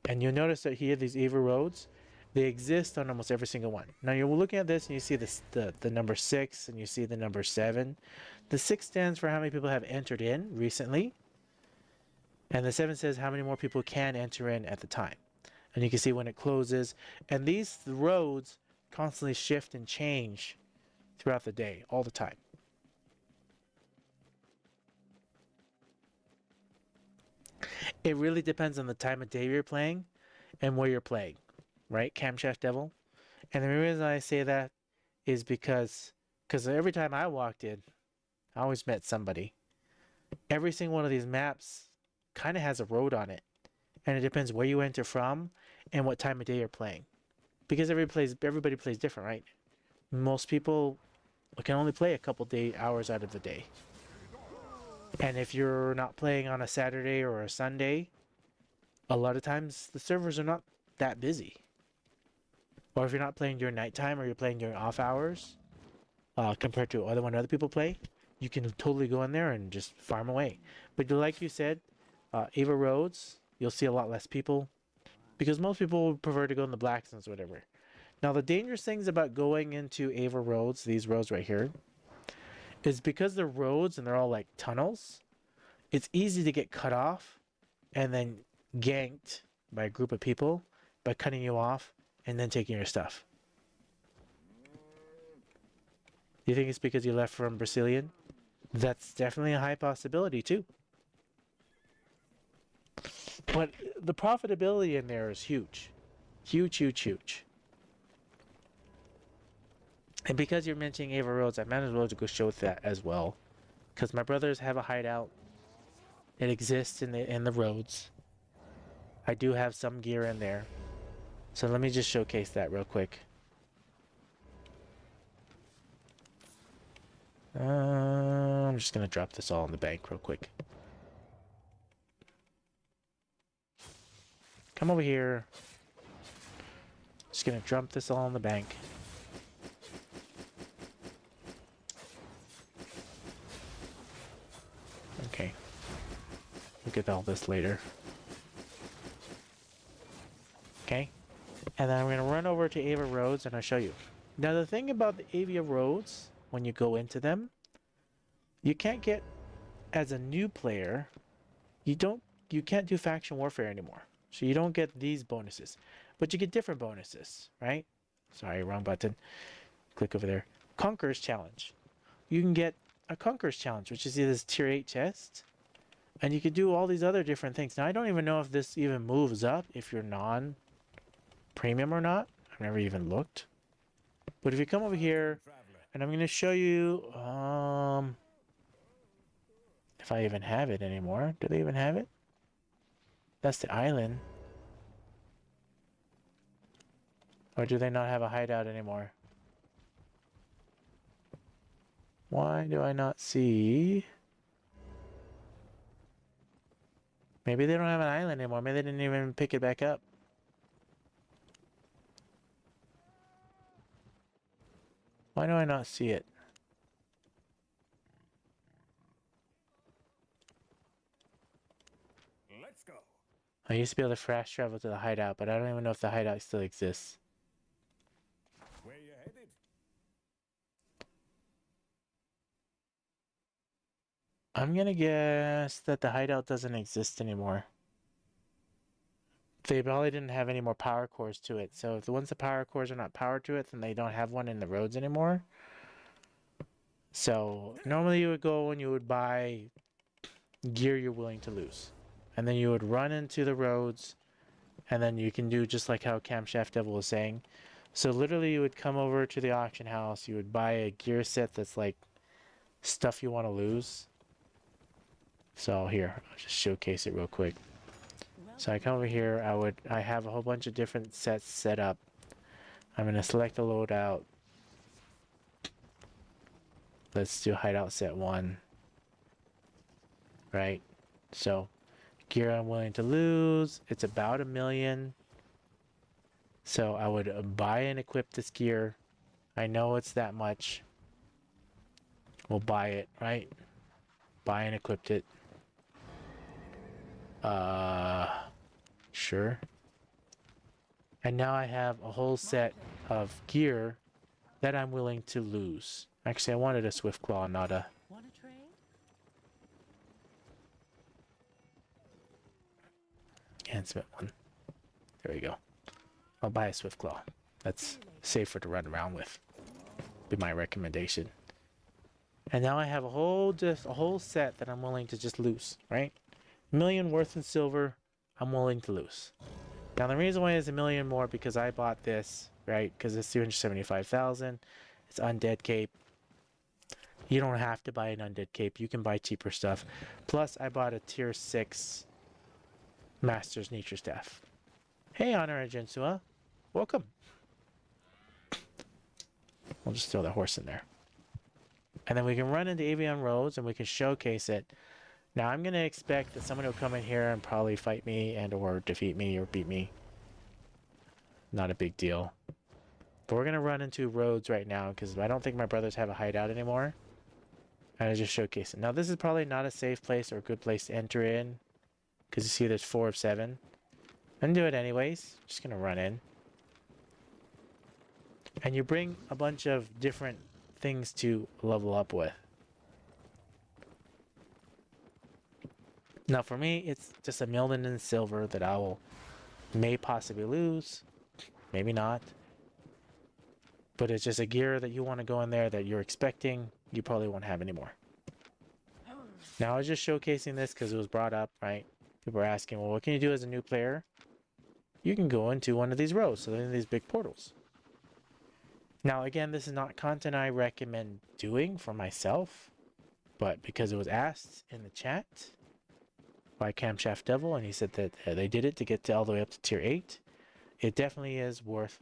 And you'll notice that here, these Eva roads, they exist on almost every single one. Now you're looking at this and you see this, the number 6 and you see the number 7. The 6 stands for how many people have entered in recently. And the 7 says how many more people can enter in at the time. And you can see when it closes. And these roads constantly shift and change throughout the day, all the time. It really depends on the time of day you're playing and where you're playing, right, Camshaft Devil? And the reason I say that is because every time I walked in, I always met somebody. Every single one of these maps kind of has a road on it, and it depends where you enter from and what time of day you're playing, because everybody plays different, right? Most people can only play a couple hours out of the day. And if you're not playing on a Saturday or a Sunday, a lot of times the servers are not that busy. Or if you're not playing during nighttime or you're playing during off hours, compared to when other people play, you can totally go in there and just farm away. But like you said, Ava Roads, you'll see a lot less people, because most people would prefer to go in the Black Zones or whatever. Now the dangerous things about going into Ava Roads, these roads right here, is because they're roads and they're all like tunnels, it's easy to get cut off and then ganked by a group of people by cutting you off and then taking your stuff. You think it's because you left from Brazilian? That's definitely a high possibility too. But the profitability in there is huge. Huge, huge, huge. And because you're mentioning Ava Roads, I might as well go show that as well. Because my brothers have a hideout. It exists in the roads. I do have some gear in there. So let me just showcase that real quick. I'm just going to drop this all in the bank real quick. Come over here. Just going to dump this all in the bank. Okay. Look at all this later. Okay. And then I'm going to run over to Ava Roads and I'll show you. Now the thing about the Avia Roads, when you go into them, you can't get, as a new player, you can't do faction warfare anymore. So you don't get these bonuses. But you get different bonuses, right? Sorry, wrong button. Click over there. Conqueror's Challenge. You can get a Conqueror's Challenge, which is this tier 8 chest. And you can do all these other different things. Now I don't even know if this even moves up if you're non-premium or not. I've never even looked. But if you come over here, and I'm going to show you, if I even have it anymore. Do they even have it? That's the island. Or do they not have a hideout anymore? Why do I not see? Maybe they don't have an island anymore. Maybe they didn't even pick it back up. Why do I not see it? Let's go. I used to be able to fast travel to the hideout, but I don't even know if the hideout still exists. Where you headed? I'm gonna guess that the hideout doesn't exist anymore. They probably didn't have any more power cores to it. So if the power cores are not powered to it, then they don't have one in the roads anymore. So normally you would go and you would buy gear you're willing to lose. And then you would run into the roads, and then you can do just like how Camshaft Devil was saying. So literally you would come over to the auction house, you would buy a gear set that's like stuff you want to lose. So here, I'll just showcase it real quick. So I come over here, I have a whole bunch of different sets set up. I'm gonna select the loadout. Let's do hideout set 1. Right? So gear I'm willing to lose, it's about 1 million. So I would buy and equip this gear. I know it's that much. We'll buy it, right? Buy and equip it. Sure. And now I have a whole set of gear that I'm willing to lose. Actually, I wanted a Swift Claw, not a... Want a trade? Enhancement one. There we go. I'll buy a Swift Claw. That's safer to run around with. Be my recommendation. And now I have a whole set that I'm willing to just lose, right? 1 million worth in silver, I'm willing to lose. Now the reason why it's 1 million more because I bought this, right? Because it's 275,000. It's undead cape. You don't have to buy an undead cape. You can buy cheaper stuff. Plus, I bought a tier 6 Master's Nature Staff. Hey, Honor and Jinsua. Welcome. We'll just throw the horse in there. And then we can run into Avalon Roads and we can showcase it. Now, I'm going to expect that someone will come in here and probably fight me and or defeat me or beat me. Not a big deal. But we're going to run into roads right now because I don't think my brothers have a hideout anymore. And I just showcase it. Now, this is probably not a safe place or a good place to enter in. Because you see there's 4 of 7. I'm going to do it anyways. Just going to run in. And you bring a bunch of different things to level up with. Now for me, it's just 1 million in silver that I may possibly lose. Maybe not. But it's just a gear that you want to go in there that you're expecting. You probably won't have anymore. Now I was just showcasing this because it was brought up, right? People were asking, well, what can you do as a new player? You can go into one of these rows. So they're in these big portals. Now, again, this is not content I recommend doing for myself, but because it was asked in the chat by Camshaft Devil, and he said that they did it to get all the way up to tier 8, it definitely is worth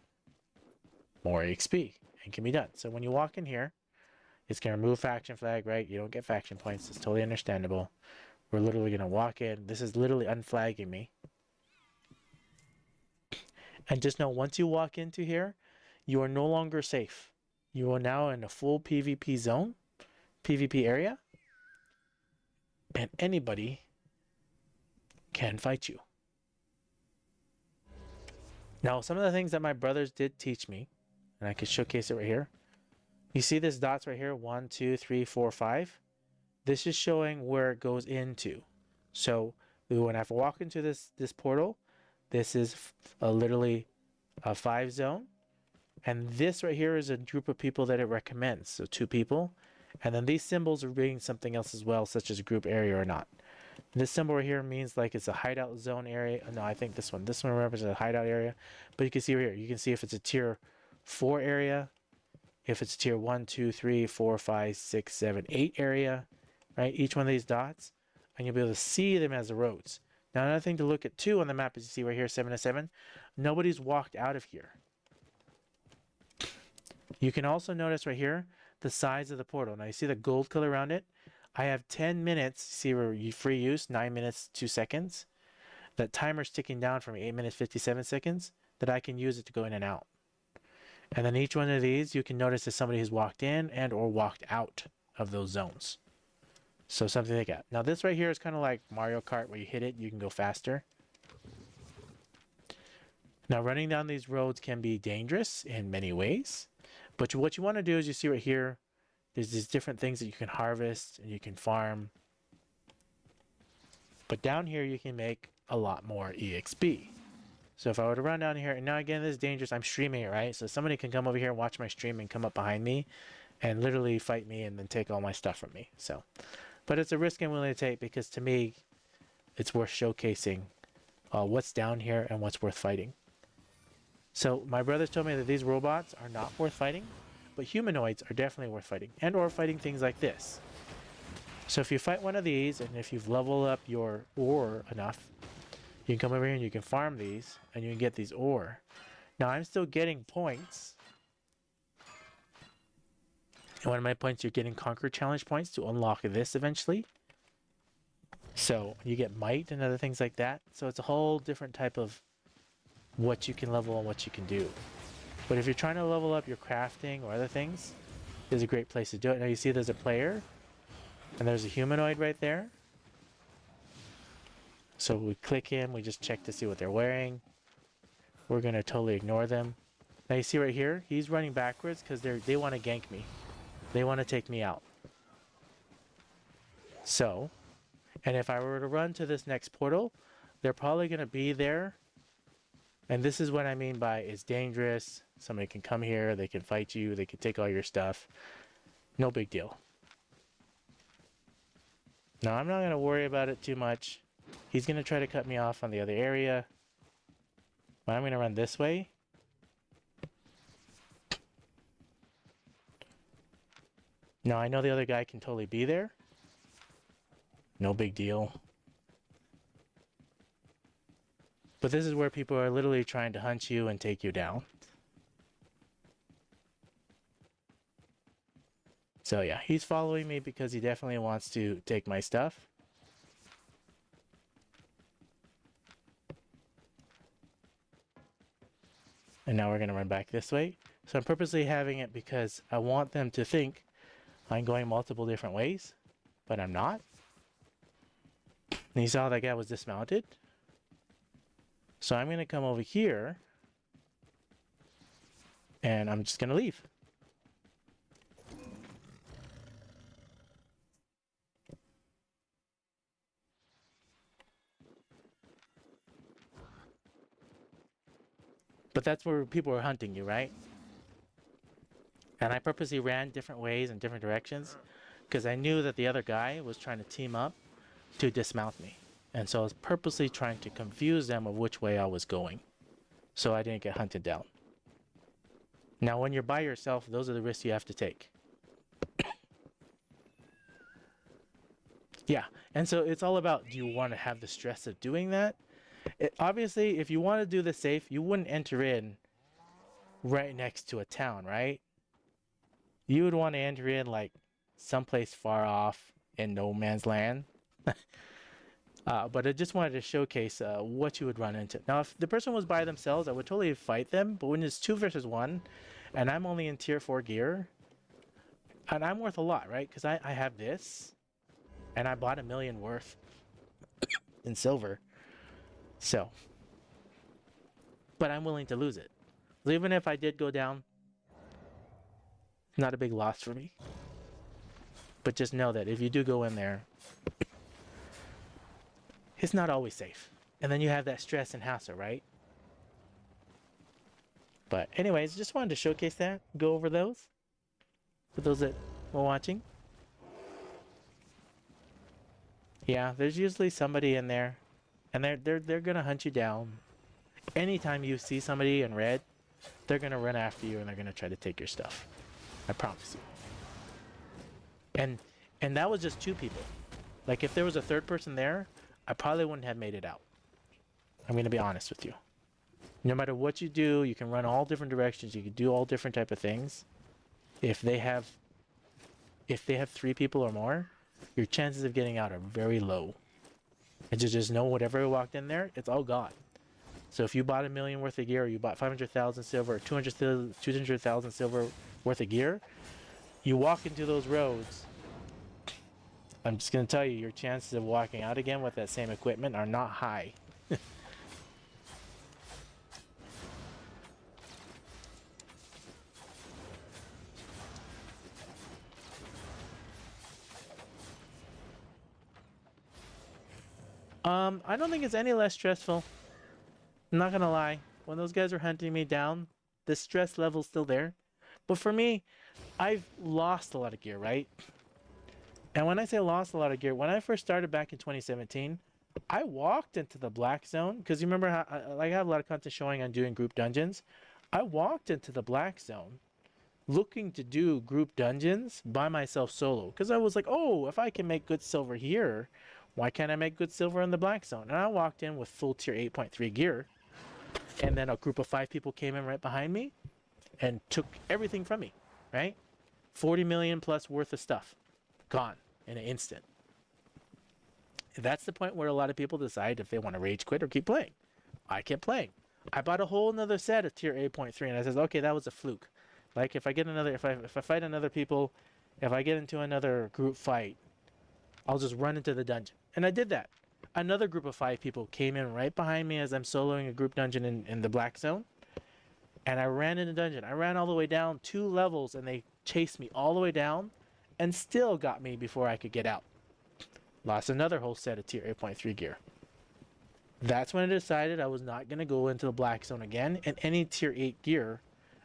more XP and can be done. So when you walk in here, it's going to remove faction flag, right? You don't get faction points. It's totally understandable. We're literally going to walk in. This is literally unflagging me. And just know, once you walk into here, you are no longer safe. You are now in a full PvP zone, PvP area. and anybody can fight you. Now, some of the things that my brothers did teach me, and I could showcase it right here. You see this dots right here, 1, 2, 3, 4, 5. This is showing where it goes into. So when I walk into this portal, this is literally a 5 zone. And this right here is a group of people that it recommends. So 2 people. And then these symbols are being something else as well, such as a group area or not. This symbol right here means like it's a hideout zone area. No, I think this one represents a hideout area. But you can see right here, you can see if it's a tier 4 area, if it's tier 1, 2, 3, 4, 5, 6, 7, 8 area, right? Each one of these dots, and you'll be able to see them as the roads. Now, another thing to look at too on the map is you see right here, 7 to 7, nobody's walked out of here. You can also notice right here the size of the portal. Now you see the gold color around it. I have 10 minutes. See where free use, 9 minutes 2 seconds. That timer's ticking down from 8 minutes 57 seconds. That I can use it to go in and out. And then each one of these, you can notice that somebody has walked in and or walked out of those zones. So something like that. Now this right here is kind of like Mario Kart, where you hit it, you can go faster. Now running down these roads can be dangerous in many ways. But what you want to do is you see right here, there's these different things that you can harvest and you can farm. But down here you can make a lot more EXP. So if I were to run down here, and now again, this is dangerous, I'm streaming it, right? So somebody can come over here and watch my stream and come up behind me and literally fight me and then take all my stuff from me. So, but it's a risk I'm willing to take because to me, it's worth showcasing what's down here and what's worth fighting. So my brothers told me that these robots are not worth fighting, but humanoids are definitely worth fighting, and or fighting things like this. So if you fight one of these, and if you've leveled up your ore enough, you can come over here and you can farm these, and you can get these ore. Now I'm still getting points. And one of my points, you're getting Conquer Challenge points to unlock this eventually. So you get might and other things like that. So it's a whole different type of what you can level and what you can do. But if you're trying to level up your crafting or other things, this is a great place to do it. Now you see there's a player and there's a humanoid right there. So we click him, we just check to see what they're wearing. We're gonna totally ignore them. Now you see right here, he's running backwards because they want to gank me. They want to take me out. So, and if I were to run to this next portal, they're probably gonna be there. And this is what I mean by it's dangerous. Somebody can come here, they can fight you, they can take all your stuff. No big deal. Now I'm not going to worry about it too much. He's going to try to cut me off on the other area. But I'm going to run this way. Now I know the other guy can totally be there. No big deal. But this is where people are literally trying to hunt you and take you down. So yeah, he's following me because he definitely wants to take my stuff. And now we're going to run back this way. So I'm purposely having it because I want them to think I'm going multiple different ways, but I'm not. And you saw that guy was dismounted. So I'm going to come over here and I'm just going to leave. But that's where people are hunting you, right? And I purposely ran different ways and different directions because I knew that the other guy was trying to team up to dismount me. And so I was purposely trying to confuse them of which way I was going so I didn't get hunted down. Now, when you're by yourself, those are the risks you have to take. Yeah, and so it's all about, do you want to have the stress of doing that? Obviously, if you want to do this safe, you wouldn't enter in right next to a town, right? You would want to enter in like someplace far off in no man's land. But I just wanted to showcase what you would run into. Now, if the person was by themselves, I would totally fight them. But when it's 2 versus 1, and I'm only in tier 4 gear, and I'm worth a lot, right? Because I have this. and I bought 1 million worth in silver. So, but I'm willing to lose it. So even if I did go down, not a big loss for me. But just know that if you do go in there, it's not always safe. And then you have that stress and hassle, right? But anyways, just wanted to showcase that, go over those for those that were watching. Yeah, there's usually somebody in there, and they're gonna hunt you down. Anytime you see somebody in red, they're gonna run after you and they're gonna try to take your stuff. I promise you. And that was just 2 people. Like if there was a 3rd person there, I probably wouldn't have made it out. I'm gonna be honest with you. No matter what you do, you can run all different directions. You can do all different type of things. If they have 3 people or more, your chances of getting out are very low. And just know whatever walked in there, it's all gone. So if you bought 1 million worth of gear, or you bought 500,000 silver, or 200,000 silver worth of gear, you walk into those roads. I'm just gonna tell you, your chances of walking out again with that same equipment are not high. I don't think it's any less stressful. I'm not gonna lie. When those guys were hunting me down, the stress level's still there. But for me, I've lost a lot of gear, right? And when I say lost a lot of gear, when I first started back in 2017, I walked into the black zone because you remember how I have a lot of content showing on doing group dungeons. I walked into the black zone looking to do group dungeons by myself solo because I was like, oh, if I can make good silver here, why can't I make good silver in the black zone? And I walked in with full tier 8.3 gear, and then a group of 5 people came in right behind me and took everything from me, right? 40 million plus worth of stuff gone in an instant. That's the point where a lot of people decide if they want to rage quit or keep playing. I kept playing. I bought a whole nother set of tier 8.3 and I said, okay, that was a fluke. Like if I get another, if I fight another people, if I get into another group fight, I'll just run into the dungeon. And I did that. Another group of 5 people came in right behind me as I'm soloing a group dungeon in the black zone. And I ran in the dungeon. I ran all the way down 2 levels and they chased me all the way down and still got me before I could get out. Lost another whole set of tier 8.3 gear. That's when I decided I was not going to go into the black zone again. And any tier 8 gear,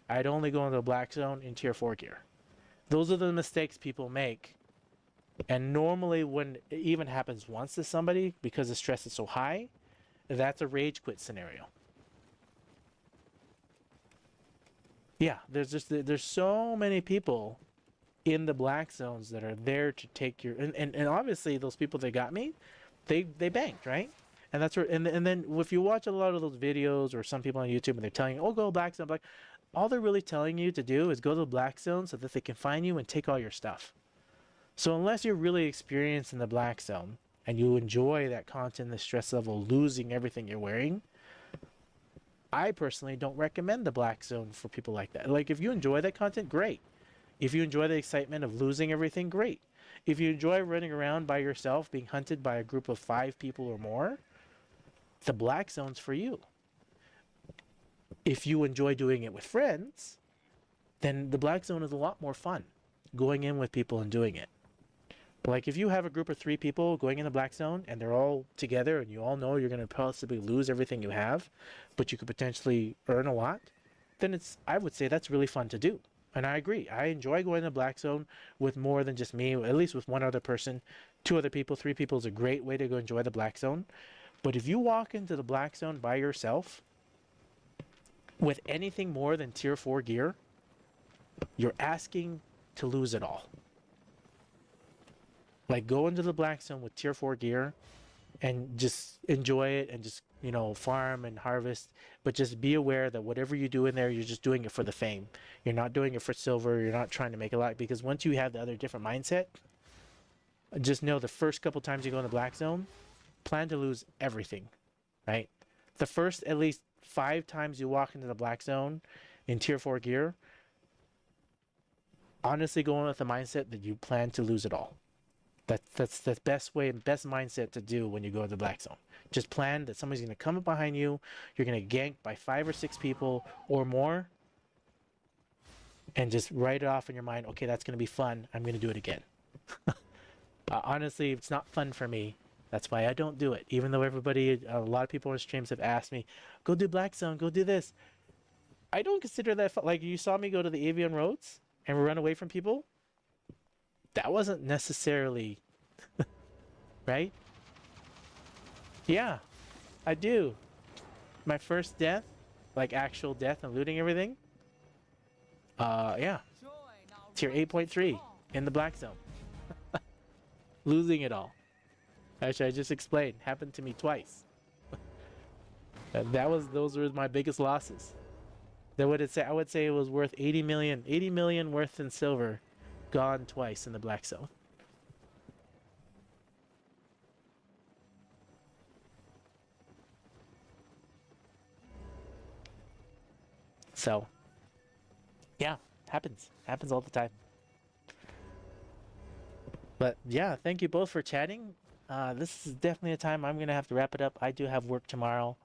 I'd only go into the black zone in tier 4 gear. Those are the mistakes people make. And normally when it even happens once to somebody, because the stress is so high, that's a rage quit scenario. Yeah, there's so many people in the black zones that are there to take your and obviously those people that got me, they banked, right? And that's where and then if you watch a lot of those videos or some people on YouTube and they're telling you, oh, go black zone, like all they're really telling you to do is go to the black zone so that they can find you and take all your stuff. So unless you're really experienced in the black zone and you enjoy that content, the stress level, losing everything you're wearing, I personally don't recommend the black zone for people like that. Like if you enjoy that content, great. If you enjoy the excitement of losing everything, great. If you enjoy running around by yourself, being hunted by a group of 5 people or more, the black zone's for you. If you enjoy doing it with friends, then the black zone is a lot more fun, going in with people and doing it. Like if you have a group of 3 people going in the black zone and they're all together and you all know you're going to possibly lose everything you have, but you could potentially earn a lot, then I would say that's really fun to do. And I agree. I enjoy going to the black zone with more than just me, at least with 1 other person, 2 other people, 3 people is a great way to go enjoy the black zone. But if you walk into the black zone by yourself with anything more than tier 4 gear, you're asking to lose it all. Like go into the black zone with tier 4 gear and just enjoy it and just, you know, farm and harvest, but just be aware that whatever you do in there, you're just doing it for the fame. You're not doing it for silver. You're not trying to make a lot, because once you have the other different mindset, just know the first couple times you go in the black zone, plan to lose everything, right? The first at least 5 times you walk into the black zone in tier 4 gear, honestly going with the mindset that you plan to lose it all. That's the best way and best mindset to do when you go to the black zone. Just plan that somebody's gonna come up behind you, you're gonna gank by 5 or 6 people or more, and just write it off in your mind. Okay, that's gonna be fun. I'm gonna do it again. Honestly, it's not fun for me. That's why I don't do it. Even though a lot of people on streams have asked me, go do black zone, go do this. I don't consider that fun. Like, you saw me go to the Avian roads and run away from people. That wasn't necessarily right. Yeah, I do. My first death, like actual death and looting everything. Yeah, tier 8.3 in the black zone. Losing it all. Actually, I just explained. Happened to me twice. And those were my biggest losses. Then I would say it was worth 80 million worth in silver, gone twice in the black zone. So, yeah, happens all the time. But yeah, thank you both for chatting. This is definitely a time I'm gonna have to wrap it up. I do have work tomorrow.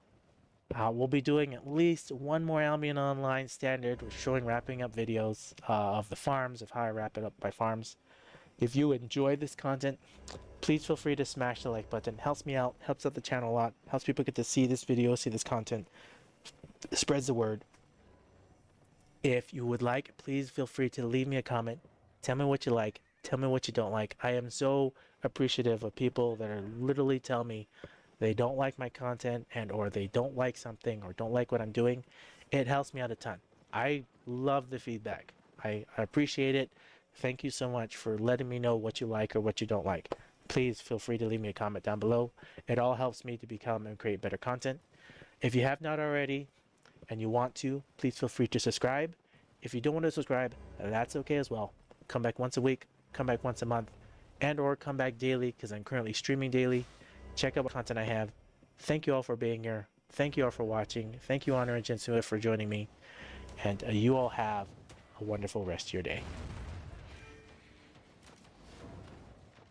We'll be doing at least one more Albion Online standard. We're showing wrapping up videos of the farms, of how I wrap it up by farms. If you enjoy this content, please feel free to smash the like button. Helps me out, helps out the channel a lot, helps people get to see this video, see this content. Spreads the word. If you would like, please feel free to leave me a comment. Tell me what you like. Tell me what you don't like. I am so appreciative of people that are literally tell me they don't like my content or they don't like something or don't like what I'm doing. It helps me out a ton. I love the feedback. I appreciate it. Thank you so much for letting me know what you like or what you don't like. Please feel free to leave me a comment down below. It all helps me to become and create better content. If you have not already and you want to, please feel free to subscribe. If you don't want to subscribe, that's okay as well. Come back once a week, come back once a month, and or come back daily because I'm currently streaming daily. Check out what content I have. Thank you all for being here. Thank you all for watching. Thank you, Honor and Jinsua, for joining me. And you all have a wonderful rest of your day.